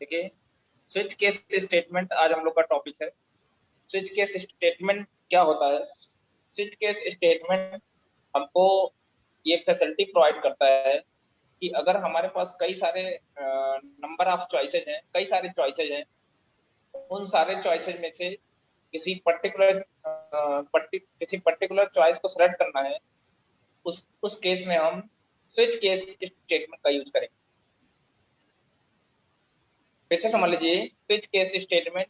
ठीक है। Switch case statement आज हम लोग का टॉपिक है। स्विच केस स्टेटमेंट क्या होता है? स्विच केस स्टेटमेंट हमको ये फैसिलिटी प्रोवाइड करता है कि अगर हमारे पास कई सारे नंबर ऑफ चॉइसेस हैं, कई सारे चॉइसेस हैं, उन सारे चॉइसेस में से किसी पर्टिकुलर चॉइस को सेलेक्ट करना है, उस केस में हम स्विच केस स्टेटमेंट का यूज करेंगे। फिर से समझ लीजिए, स्विच केस स्टेटमेंट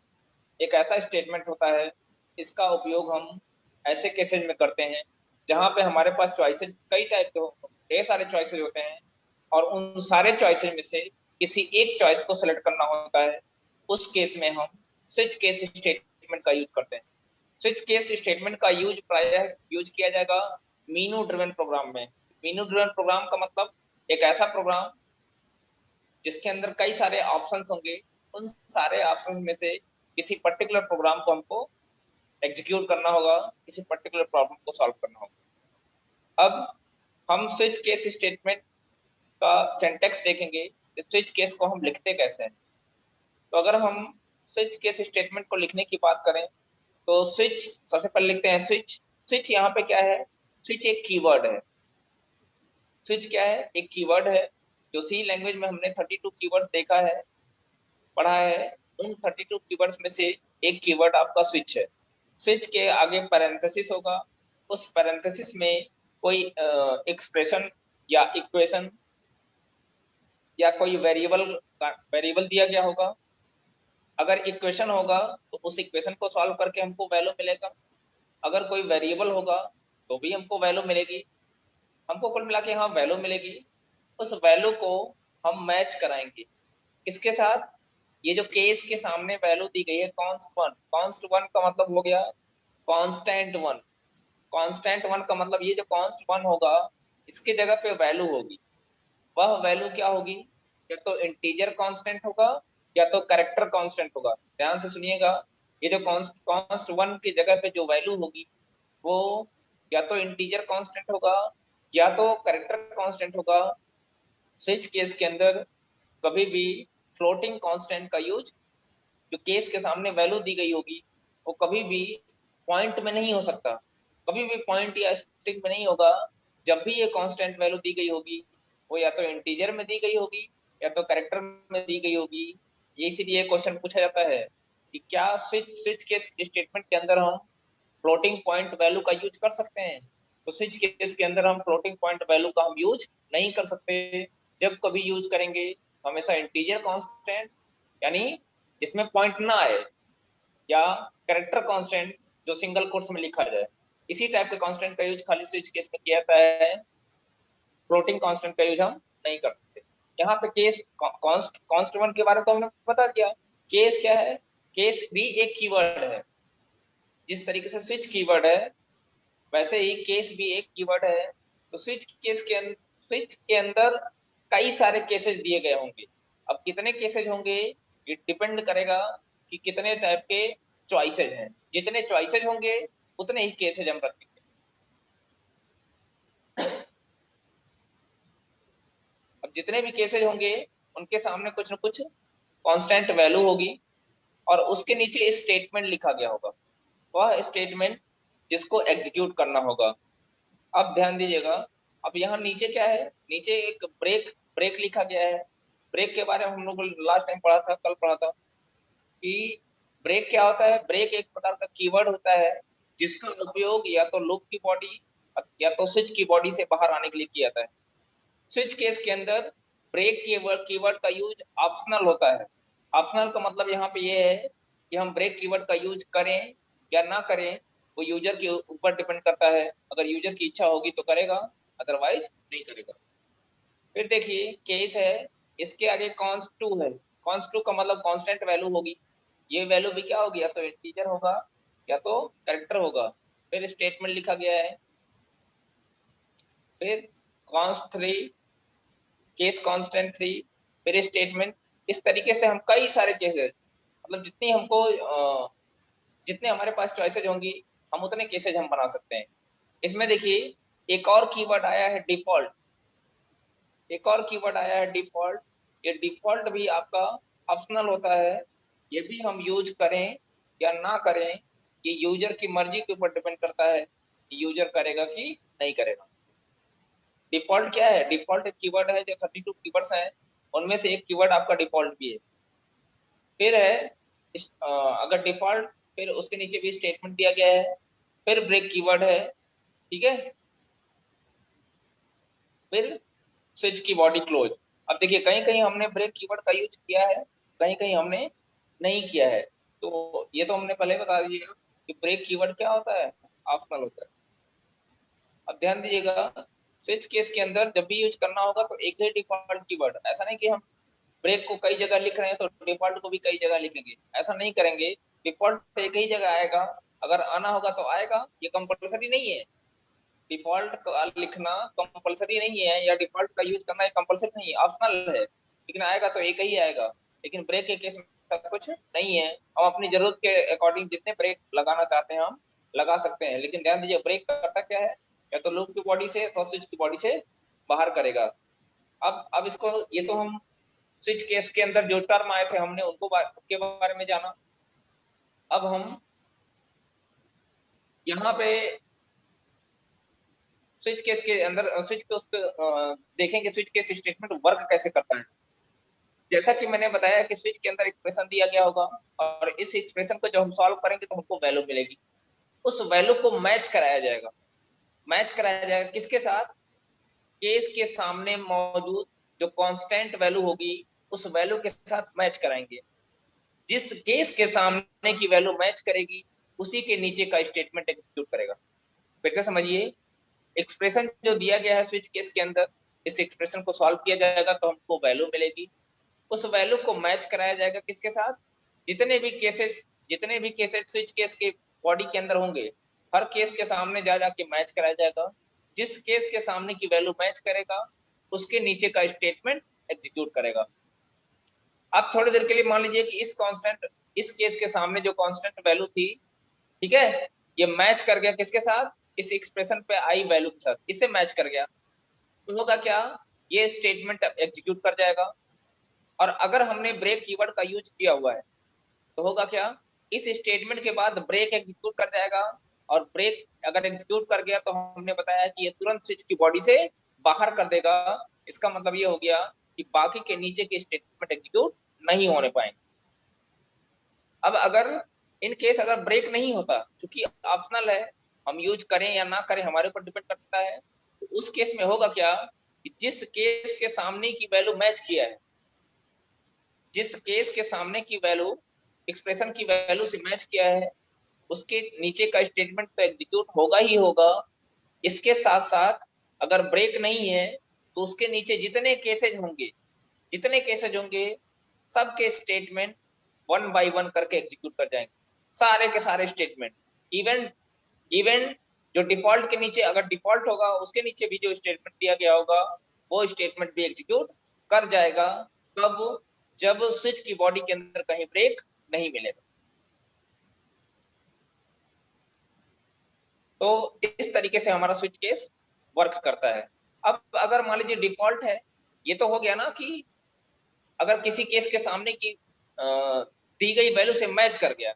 एक ऐसा स्टेटमेंट होता है, इसका उपयोग हम ऐसे केसेज में करते हैं जहां पे हमारे पास चॉइसेस कई टाइप के ढेर सारे चॉइसेस होते हैं और उन सारे चॉइसेस में से किसी एक चॉइस को सेलेक्ट करना होता है। उस केस में हम स्विच केस स्टेटमेंट का यूज करते हैं। स्विच केस स्टेटमेंट का यूज प्रायः यूज किया जाएगा मीनू ड्रिवन प्रोग्राम में। मीनू ड्रिवन प्रोग्राम का मतलब एक ऐसा प्रोग्राम जिसके अंदर कई सारे ऑप्शंस होंगे, उन सारे ऑप्शंस में से किसी पर्टिकुलर प्रोग्राम को हमको एग्जीक्यूट करना होगा, किसी पर्टिकुलर प्रॉब्लम को सॉल्व करना होगा। अब हम स्विच केस स्टेटमेंट का सिंटैक्स देखेंगे, स्विच केस को हम लिखते कैसे हैं। तो अगर हम स्विच केस स्टेटमेंट को लिखने की बात करें तो स्विच सबसे पहले लिखते हैं स्विच। स्विच यहाँ पे क्या है? स्विच एक कीवर्ड है। स्विच क्या है? एक कीवर्ड है जो सी लैंग्वेज में हमने 32 कीवर्ड्स देखा है, पढ़ा है। उन 32 कीवर्ड्स में से एक कीवर्ड आपका स्विच है। स्विच के आगे पैरेंथेसिस होगा, उस पैरेंथेसिस में कोई एक्सप्रेशन या इक्वेशन या कोई वेरिएबल दिया गया होगा। अगर इक्वेशन होगा तो उस इक्वेशन को सॉल्व करके हमको वैल्यू मिलेगा, अगर कोई वेरिएबल होगा तो भी हमको वैल्यू मिलेगी। हमको कुल मिला के यहाँ वैल्यू मिलेगी। उस वैल्यू को हम मैच कराएंगे किसके साथ? ये जो केस के सामने वैल्यू दी गई है कॉन्स्ट वन, कॉन्स्ट वन का मतलब हो गया कांस्टेंट वन। कांस्टेंट वन का मतलब ये जो कॉन्स्ट वन होगा इसके जगह पे वैल्यू होगी। वह वैल्यू क्या होगी? या तो इंटीजर कांस्टेंट होगा या तो कैरेक्टर कांस्टेंट होगा। ध्यान से सुनिएगा, ये जो कॉन्स्ट वन की जगह पे जो वैल्यू होगी वो या तो इंटीजर कांस्टेंट होगा या तो कैरेक्टर कांस्टेंट होगा। स्विच केस के अंदर कभी भी फ्लोटिंग कांस्टेंट का यूज, जो केस के सामने वैल्यू दी गई होगी वो कभी भी पॉइंट में नहीं हो सकता, कभी भी पॉइंट या स्ट्रिंग में नहीं होगा। जब भी ये कांस्टेंट वैल्यू दी गई होगी वो या तो इंटीजर में दी गई होगी या तो कैरेक्टर में दी गई होगी। ये इसीलिए क्वेश्चन पूछा जाता है कि क्या स्विच केस स्टेटमेंट के अंदर हम फ्लोटिंग पॉइंट वैल्यू का यूज कर सकते हैं? तो स्विच केस के अंदर हम फ्लोटिंग पॉइंट वैल्यू का हम यूज नहीं कर सकते। जब कभी यूज करेंगे हमेशा इंटीजर कांस्टेंट यानी जिसमें पॉइंट ना आए, या कैरेक्टर कांस्टेंट जो सिंगल कोट्स में लिखा जाए, इसी टाइप के कांस्टेंट का यूज खाली स्विच केस में किया जाता है। फ्लोटिंग कांस्टेंट का यूज हम नहीं करते। यहाँ पे केस कांस्ट वन के बारे में तो हमने बता दिया। केस क्या है? केस भी एक कीवर्ड है। जिस तरीके से स्विच कीवर्ड है वैसे ही केस भी एक कीवर्ड है। तो स्विच के अंदर कई सारे केसेस दिए गए होंगे। अब कितने केसेस होंगे ये डिपेंड करेगा कि कितने टाइप के चॉइसेस हैं। जितने चॉइसेस होंगे उतने ही केसेस हम रखेंगे। अब जितने भी केसेस होंगे उनके सामने कुछ ना कुछ कांस्टेंट वैल्यू होगी और उसके नीचे स्टेटमेंट लिखा गया होगा, वह स्टेटमेंट जिसको एग्जीक्यूट करना होगा। अब ध्यान दीजिएगा, अब यहाँ नीचे क्या है? नीचे एक ब्रेक ब्रेक लिखा गया है। ब्रेक के बारे में हम लोग लास्ट टाइम पढ़ा था, कल पढ़ा था कि ब्रेक क्या होता है। ब्रेक एक प्रकार का कीवर्ड होता है जिसका उपयोग या तो लूप की बॉडी या तो स्विच की बॉडी से बाहर आने के लिए किया जाता है। स्विच केस के अंदर ब्रेक कीवर्ड का यूज ऑप्शनल होता है। ऑप्शनल का मतलब यहाँ पे ये है कि हम ब्रेक कीवर्ड का यूज करें या ना करें वो यूजर के ऊपर डिपेंड करता है। अगर यूजर की इच्छा होगी तो करेगा, अदरवाइज नहीं करेगा। फिर देखिए केस है, इसके आगे कॉन्स्ट टू है। कॉन्स्ट टू का मतलब कांस्टेंट वैल्यू होगी। ये वैल्यू भी क्या होगी? या तो इंटीजर होगा या तो कैरेक्टर होगा। फिर स्टेटमेंट लिखा गया है। फिर const three, case constant three, फिर स्टेटमेंट। इस तरीके से हम कई सारे केसेस, मतलब जितने हमारे पास चॉइसेज होंगी हम उतने केसेज हम बना सकते हैं। इसमें देखिए एक और कीवर्ड आया है डिफॉल्ट। एक और कीवर्ड आया है डिफॉल्ट। ये डिफॉल्ट भी आपका ऑप्शनल होता है, ये भी हम यूज करें या ना करें, ये यूजर की मर्जी के ऊपर डिपेंड करता है, यूजर करेगा कि नहीं करेगा। डिफॉल्ट क्या है? डिफॉल्ट एक कीवर्ड है, जो 32 कीवर्ड्स हैं, उनमें से एक कीवर्ड आपका डिफॉल्ट भी है। फिर है अगर डिफॉल्ट, फिर उसके नीचे भी स्टेटमेंट दिया गया है, फिर ब्रेक कीवर्ड है, ठीक है, फिर स्विच की बॉडी क्लोज। अब देखिए कहीं कहीं हमने ब्रेक कीवर्ड का यूज किया है, कहीं कहीं हमने नहीं किया है, तो ये तो हमने पहले बता दिया कि ब्रेक कीवर्ड क्या होता है, ऑप्शनल होता है। अब ध्यान दीजिएगा, स्विच केस के अंदर जब भी यूज करना होगा तो एक ही डिफॉल्ट कीवर्ड, ऐसा नहीं कि हम ब्रेक को कई जगह लिख रहे हैं तो डिफॉल्ट को भी कई जगह लिखेंगे, ऐसा नहीं करेंगे। डिफॉल्ट एक ही जगह आएगा, अगर आना होगा तो आएगा, ये कंपलसरी नहीं है। डिफॉल्ट का लिखना कंपलसरी नहीं है, या डिफॉल्ट का यूज करना कंपलसरी नहीं है, ऑप्शनल है, लेकिन आएगा तो एक ही आएगा। लेकिन ब्रेक के केस में सब कुछ नहीं है, हम अपनी जरूरत के अकॉर्डिंग जितने ब्रेक लगाना चाहते हैं हम लगा सकते हैं। लेकिन ध्यान दीजिए, ब्रेक करता क्या है, या तो लूप की बॉडी से तो स्विच की बॉडी से बाहर करेगा। अब इसको, ये तो हम स्विच केस के अंदर जो टर्म आए थे हमने उनके बारे में जाना। अब हम यहाँ पे स्विच केस के अंदर स्विच केस देखेंगे, स्विच केस स्टेटमेंट वर्क कैसे करता है। जैसा कि मैंने बताया कि स्विच के अंदर एक्सप्रेशन दिया गया होगा, और इस एक्सप्रेशन को जब हम सॉल्व करेंगे तो हमको वैल्यू मिलेगी, उस वैल्यू को मैच कराया जाएगा। मैच कराया जाएगा किसके साथ? केस के सामने मौजूद जो कांस्टेंट वैल्यू होगी उस वैल्यू के साथ मैच कराएंगे। जिस केस के सामने की वैल्यू मैच करेगी उसी के नीचे का स्टेटमेंट एग्जीक्यूट करेगा। फिर से समझिए, एक्सप्रेशन जो दिया गया है स्विच केस के अंदर, इस एक्सप्रेशन को सॉल्व किया जाएगा तो हमको वैल्यू मिलेगी, उस वैल्यू को मैच कराया जाएगा किसके साथ? जितने भी केसेस स्विच केस के बॉडी के अंदर होंगे, हर केस के सामने जा जाके मैच कराया जाएगा। जिस केस के सामने की वैल्यू मैच करेगा उसके नीचे का स्टेटमेंट एग्जीक्यूट करेगा। अब थोड़ी देर के लिए मान लीजिए कि इस केस के सामने जो कांस्टेंट वैल्यू थी, ठीक है, ये मैच कर गया किसके साथ? इस एक्सप्रेशन पे आई वैल्यू के साथ, इससे मैच कर गया, तो होगा क्या? ये स्टेटमेंट एग्जीक्यूट कर जाएगा। और अगर हमने ब्रेक कीवर्ड का यूज किया हुआ है तो होगा क्या? इस स्टेटमेंट के बाद ब्रेक एग्जीक्यूट कर जाएगा, और ब्रेक अगर एग्जीक्यूट कर गया तो हमने बताया कि ये तुरंत स्विच की बॉडी से बाहर कर देगा। इसका मतलब ये हो गया कि बाकी के नीचे के स्टेटमेंट एग्जीक्यूट नहीं होने पाएंगे। अब अगर इन केस अगर ब्रेक नहीं होता, क्योंकि ऑप्शनल है, हम यूज करें या ना करें हमारे ऊपर डिपेंड करता है, तो उस केस में होगा क्या कि जिस केस के सामने की वैल्यू मैच किया है, जिस केस के सामने की वैल्यू एक्सप्रेशन की वैल्यू से मैच किया है, उसके नीचे का स्टेटमेंट तो एग्जीक्यूट होगा ही होगा। इसके साथ साथ अगर ब्रेक नहीं है तो उसके नीचे जितने केसेज होंगे सबके स्टेटमेंट वन बाय वन करके एग्जीक्यूट कर जाएंगे, सारे के सारे स्टेटमेंट। इवन इवन जो डिफॉल्ट के नीचे, अगर डिफॉल्ट होगा उसके नीचे भी जो स्टेटमेंट दिया गया होगा वो स्टेटमेंट भी एग्जीक्यूट कर जाएगा। कब? जब स्विच की बॉडी के अंदर कहीं ब्रेक नहीं मिलेगा। तो इस तरीके से हमारा स्विच केस वर्क करता है। अब अगर मान लीजिए डिफॉल्ट है, ये तो हो गया ना कि अगर किसी केस के सामने की दी गई वैल्यू से मैच कर गया।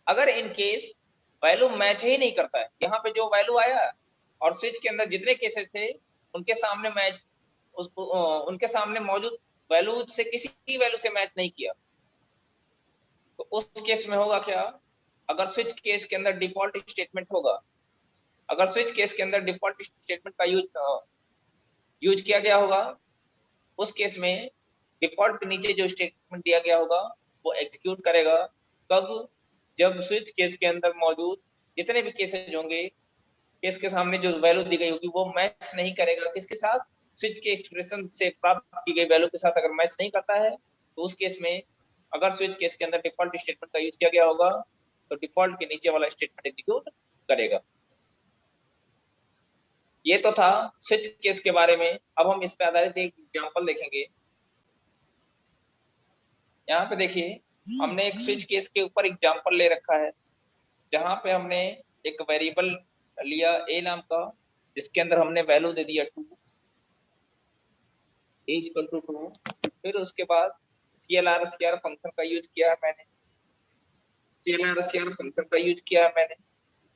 अगर इन केस वैल्यू मैच ही नहीं करता है, यहाँ पे जो वैल्यू आया और स्विच के अंदर जितने केसेस थे उनके सामने मैच उनके सामने मौजूद वैल्यू से किसी वैल्यू से मैच नहीं किया, तो उस केस में होगा क्या? अगर स्विच केस के अंदर डिफॉल्ट स्टेटमेंट होगा, अगर स्विच केस के अंदर डिफॉल्ट स्टेटमेंट का यूज किया गया होगा, उस केस में डिफॉल्ट के नीचे जो स्टेटमेंट दिया गया होगा वो एग्जीक्यूट करेगा। कब? जब स्विच केस के अंदर मौजूद जितने भी केसेज होंगे, केस के सामने जो वैल्यू दी गई होगी वो मैच नहीं करेगा किसके साथ? स्विच के एक्सप्रेशन से प्राप्त की गई वैल्यू के साथ अगर मैच नहीं करता है तो उस केस में, अगर स्विच केस के अंदर डिफॉल्ट स्टेटमेंट का यूज किया गया होगा तो डिफॉल्ट के नीचे वाला स्टेटमेंट एग्जीक्यूट करेगा। ये तो था स्विच केस के बारे में। अब हम इस पे आधारित एक एग्जांपल देखेंगे। यहाँ पे देखिए, हमने एक स्विच केस के ऊपर एग्जांपल ले रखा है, जहां पे हमने एक वेरिएबल लिया a नाम का, जिसके अंदर हमने वैल्यू दे दिया 2, a इक्वल टू 2। फिर उसके बाद CLR फंक्शन का यूज किया है मैंने, CLR फंक्शन का यूज किया है मैंने।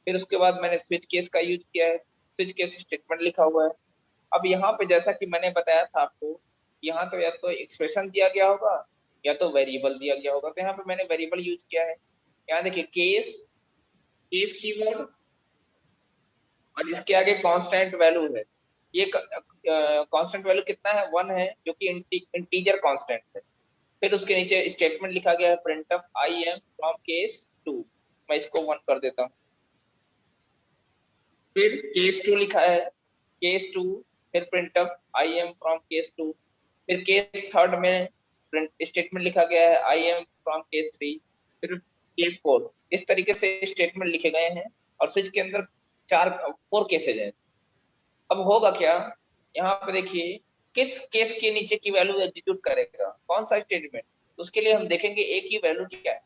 फिर उसके बाद मैंने स्विच केस का यूज किया है, स्विच केस स्टेटमेंट लिखा हुआ है। अब यहाँ पे जैसा कि मैंने बताया था आपको, यहाँ तो या तो एक्सप्रेशन दिया गया होगा या तो वेरिएबल दिया गया होगा, तो यहाँ पे मैंने वेरिएबल यूज किया है। यहाँ देखिए केस, केस कीवर्ड और इसके आगे कांस्टेंट वैल्यू है। ये कांस्टेंट वैल्यू कितना है, 1 है, जो कि इंटीजर कांस्टेंट है। फिर उसके नीचे स्टेटमेंट लिखा गया है printf I am from case 2, मैं इसको 1 कर देता हूँ। फिर केस 2 लिखा है, केस 2, फिर printf I am from case 2। फिर केस थर्ड में स्टेटमेंट लिखा गया है आई एम फ्रॉम केस 3। फिर केस 4। इस तरीके से स्टेटमेंट लिखे गए हैं और स्विच के अंदर 4 केसेज हैं। अब होगा क्या, यहाँ पे देखिए किस केस के नीचे की वैल्यू एग्जीक्यूट करेगा, कौन सा स्टेटमेंट। उसके लिए हम देखेंगे ए की वैल्यू क्या है।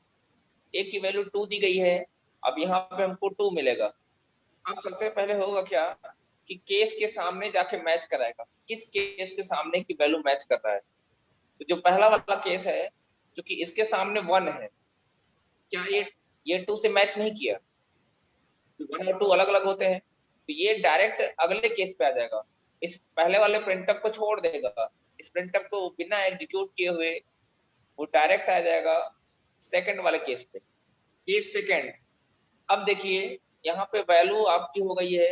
ए की वैल्यू 2 दी गई है, अब यहाँ पे हमको 2 मिलेगा। अब सबसे पहले होगा क्या कि केस के सामने जाके मैच कराएगा, किस केस के सामने की वैल्यू मैच कर रहा है। तो जो पहला वाला केस है, जो कि इसके सामने 1 है, क्या ये 2 से मैच नहीं किया, 1 और 2 अलग अलग होते हैं, तो ये डायरेक्ट अगले केस पे आ जाएगा, इस पहले वाले प्रिंटफ को छोड़ देगा, इस प्रिंटफ को बिना एग्जीक्यूट किए हुए वो डायरेक्ट आ जाएगा सेकंड वाले केस पे, केस सेकंड। अब देखिए यहाँ पे वैल्यू आपकी हो गई है,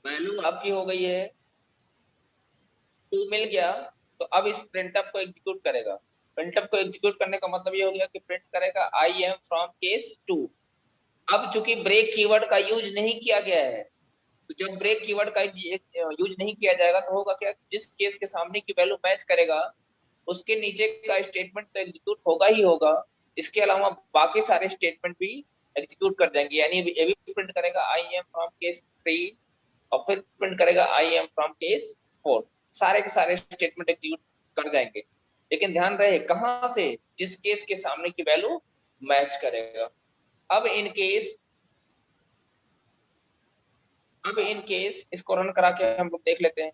वैल्यू आपकी हो गई है 2 मिल गया। तो अब इस प्रिंटफ को एग्जीक्यूट करेगा। प्रिंटफ को एग्जीक्यूट करने का मतलब ये हो गया कि प्रिंट करेगा आई एम फ्रॉम केस 2। अब चूंकि ब्रेक कीवर्ड का यूज नहीं किया गया है, तो जब ब्रेक कीवर्ड का यूज नहीं किया जाएगा तो होगा क्या, जिस केस के सामने की वैल्यू मैच करेगा उसके नीचे का स्टेटमेंट तो एग्जीक्यूट होगा ही होगा, इसके अलावा बाकी सारे स्टेटमेंट भी एग्जीक्यूट कर जाएंगे। यानी ये भी प्रिंट करेगा आई एम फ्रॉम केस 3 और फिर प्रिंट करेगा आई एम फ्रॉम केस 4। सारे के सारे स्टेटमेंट एग्जीक्यूट कर जाएंगे, लेकिन ध्यान रहे कहां से, जिस केस के सामने की वैल्यू मैच करेगा। अब इन केस इसको रन करा के हम लोग देख लेते हैं।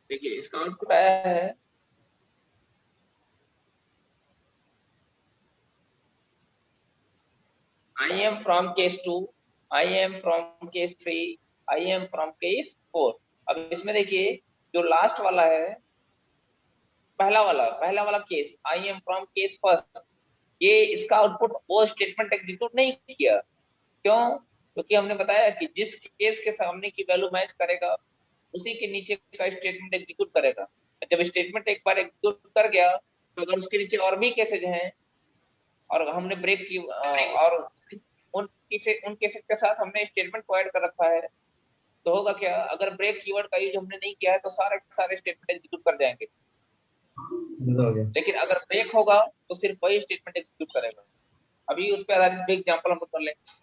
देखिए इसका आउटपुट आया है, I am from case 2, I am from case 3, I am from case 4। अब इसमें देखिए जो लास्ट वाला है, पहला वाला case I am from case first, ये इसका आउटपुट वो स्टेटमेंट एग्जीक्यूट नहीं किया। क्यों? क्योंकि हमने बताया कि जिस केस के सामने की वैल्यू मैच करेगा उसी के नीचे का स्टेटमेंट एग्जीक्यूट करेगा। जब स्टेटमेंट एक बार एग्जीक्यूट कर गया तो अगर उसके नीचे और भी केसेज हैं और हमने ब्रेक की और उन केसेज के साथ हमने स्टेटमेंट को ऐड कर रखा है, तो होगा क्या, अगर ब्रेक कीवर्ड का यूज हमने नहीं किया है तो सारे सारे स्टेटमेंट एग्जीक्यूट कर जाएंगे, लेकिन अगर ब्रेक होगा तो सिर्फ वही स्टेटमेंट एग्जीक्यूट करेगा। अभी उस पर आधारित एक एग्जांपल हम कर लेंगे।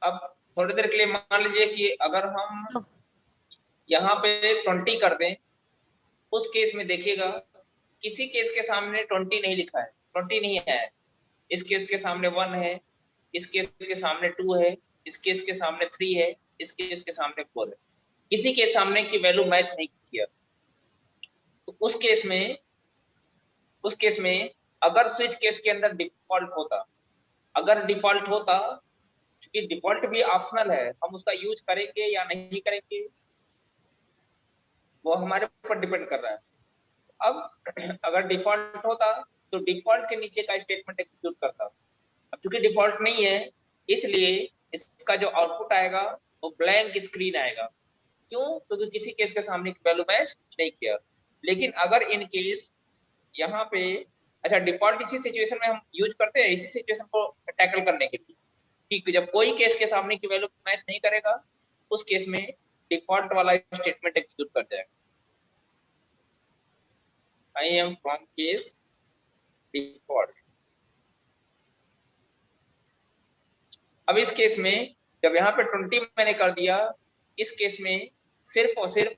अब थोड़ी देर के लिए मान लीजिए कि अगर हम यहाँ पे 20 कर दें, उस केस में देखिएगा किसी केस के सामने 20 नहीं लिखा है, 20 नहीं है, इस केस के सामने 1 है, इस केस के सामने 2 है, इस केस के सामने 3 है, इस केस के सामने 4 है, किसी के सामने की वैल्यू मैच नहीं किया। तो उस केस में अगर स्विच केस के अंदर डिफॉल्ट होता, अगर डिफॉल्ट होता, क्योंकि डिफॉल्ट भी ऑप्शनल है, हम उसका यूज करेंगे या नहीं करेंगे वो हमारे ऊपर डिपेंड कर रहा है। अब अगर डिफॉल्ट होता तो डिफॉल्ट के नीचे का स्टेटमेंट एग्जीक्यूट करता। अब चूंकि डिफॉल्ट नहीं है इसलिए इसका जो आउटपुट आएगा वो ब्लैंक स्क्रीन आएगा। क्यों? क्योंकि किसी केस के सामने की वैल्यू मैच नहीं किया। लेकिन अगर इन केस यहाँ पे, अच्छा डिफॉल्ट इसी सिचुएशन में हम यूज करते हैं, इसी सिचुएशन को टैकल करने के लिए कि जब कोई केस के सामने की वैल्यू मैच नहीं करेगा उस केस में डिफॉल्ट वाला स्टेटमेंट एग्जीक्यूट कर जाएगा, I am from case default. अब इस केस में जब यहाँ पे 20 मैंने कर दिया इस केस में सिर्फ और सिर्फ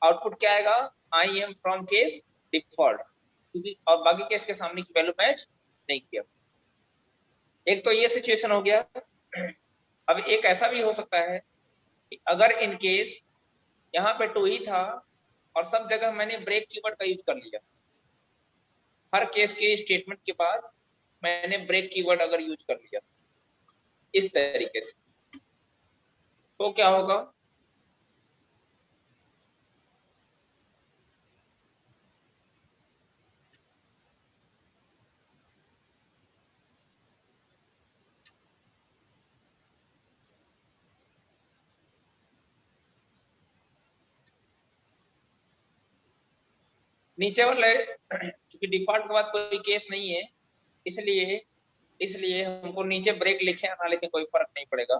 आउटपुट क्या आएगा, I am from case default, क्योंकि और बाकी केस के सामने की वैल्यू मैच नहीं किया। एक तो ये सिचुएशन हो गया। अब एक ऐसा भी हो सकता है कि अगर इन केस यहाँ पे टू ही था और सब जगह मैंने ब्रेक कीवर्ड का यूज कर लिया, हर केस के स्टेटमेंट के बाद मैंने ब्रेक कीवर्ड अगर यूज कर लिया इस तरीके से, तो क्या होगा, नीचे वाले क्योंकि डिफॉल्ट के बाद कोई केस नहीं है, इसलिए इसलिए हमको नीचे ब्रेक लिखे या ना लिखे कोई फर्क नहीं पड़ेगा।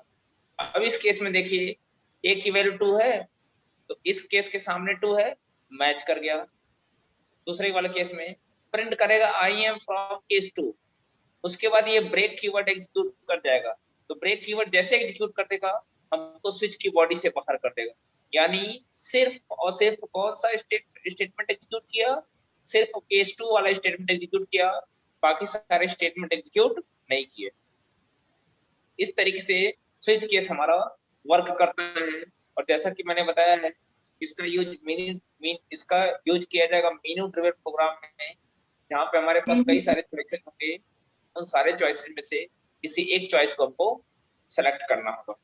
अब इस केस में देखिए ए की वैल्यू 2 है, तो इस केस के सामने 2 है, मैच कर गया। दूसरे वाले केस में प्रिंट करेगा आई एम फ्रॉम केस 2, उसके बाद ये ब्रेक कीवर्ड एग्जीक्यूट कर जाएगा। तो ब्रेक कीवर्ड जैसे एग्जीक्यूट कर देगा हमको स्विच की बॉडी से बाहर कर देगा, यानी सिर्फ और सिर्फ कौन सा स्टेटमेंट एग्जीक्यूट किया, सिर्फ केस 2 वाला स्टेटमेंट एग्जीक्यूट किया, बाकी सारे स्टेटमेंट एग्जीक्यूट नहीं किए। इस तरीके से स्विच केस हमारा वर्क करता है। और जैसा कि मैंने बताया है, इसका यूज इसका यूज किया जाएगा मेनू ड्रिवन प्रोग्राम में, जहाँ पे हमारे पास कई सारे चॉइसेस होंगे, उन सारे चॉइसेस में से किसी एक चॉइस को हमको सेलेक्ट करना होगा।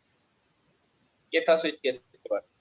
ये था स्विच केस के बारे में।